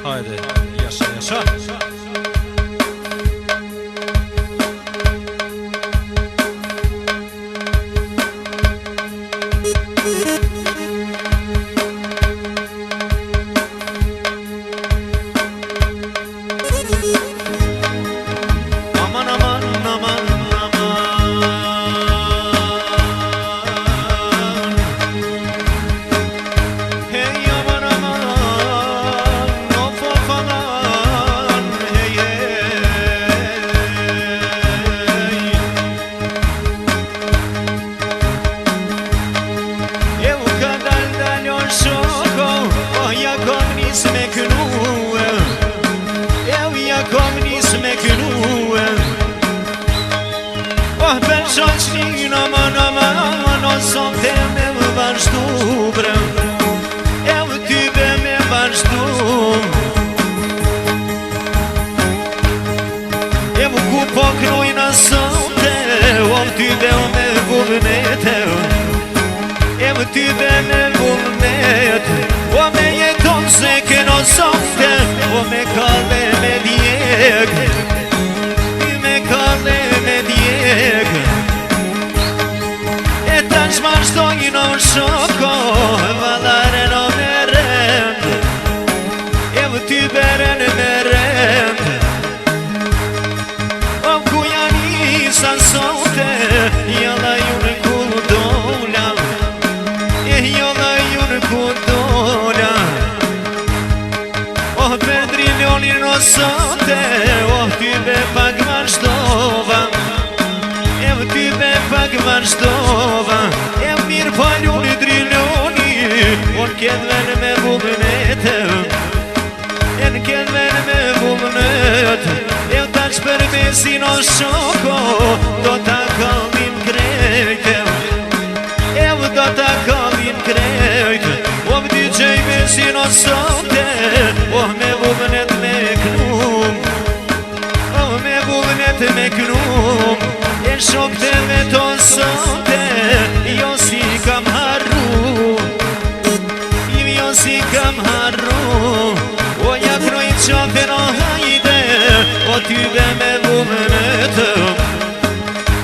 Hajde, jasha, jasha. Aman aman aman aman. Hey aman aman, of of aman. Hey hey. Eu kadar daljon shoko, oh ja kom nis me kënue. Eu ja kom nis me kënue. Oh për shoqnin aman aman, o sonte me më vazhdu bre. Eu ty be me vazhdu. Eu ku po knujna sonte, o ty be me vullnete. Eu ty be me vullnete. O me jeton se keno sonte, o me kalle me djeg. Me kalle me djeg. E tash vazhdoj në shoko, valare në me rend. E më ty beren me rend. O ku janë isa sote, jalla ju në ku dola. E jalla ju në ku dola. O Pedriljoni në sote, o ty be pak vazhdova. E më ty be pak vazhdova. E mirë paljoni driljoni, o në kedven me vullnete. E në kedven me vullnete. E u tash për mesin o shoko, do ta kallim krejte. E u do ta kallim krejte. O më DJ mesin o sote, o me vullnet me knum. O me vullnet me knum. E shokte me ton sote, jo si kam harru. Jo si kam harru. O ja kroj qafe në hajde, o ty be me vullnet.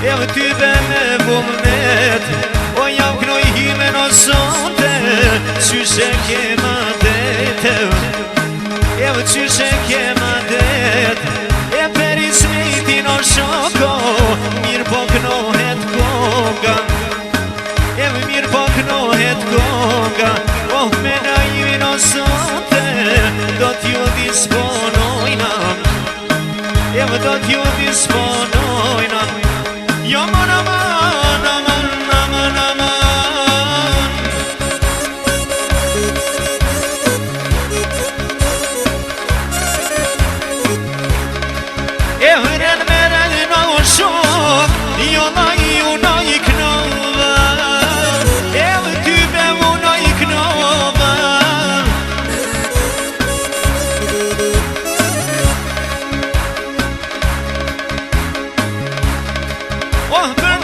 E ty be me vullnet. O ja kroj hime në sote, qyshe kema dete. E qyshe kema dete. E per i smeti në shoko, mirë po knohet konga. E mirë po knohet konga. Oh me na jemi në sote, do t'ju disponojna. E do t'ju disponojna. Jo man aman aman aman aman. E hëren me rëllë në shok, jo na ju na i knova. E ty be mu na i knova. Oh për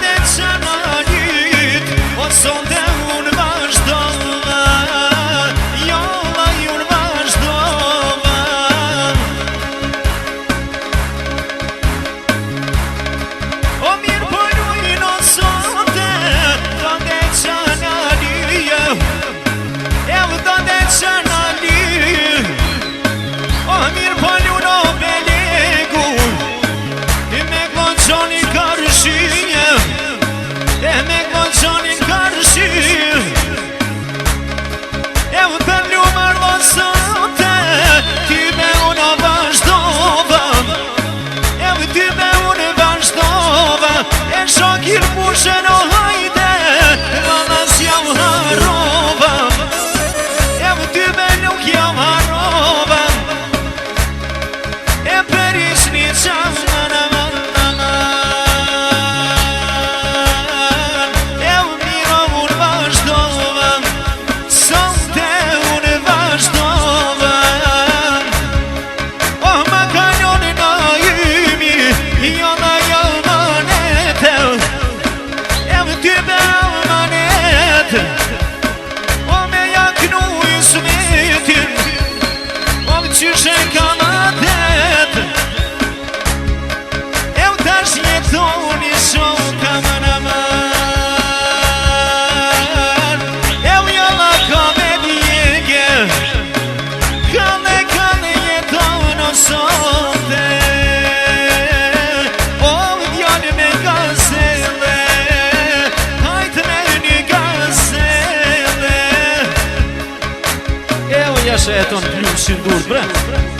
se e tonë plumë si ndurë bre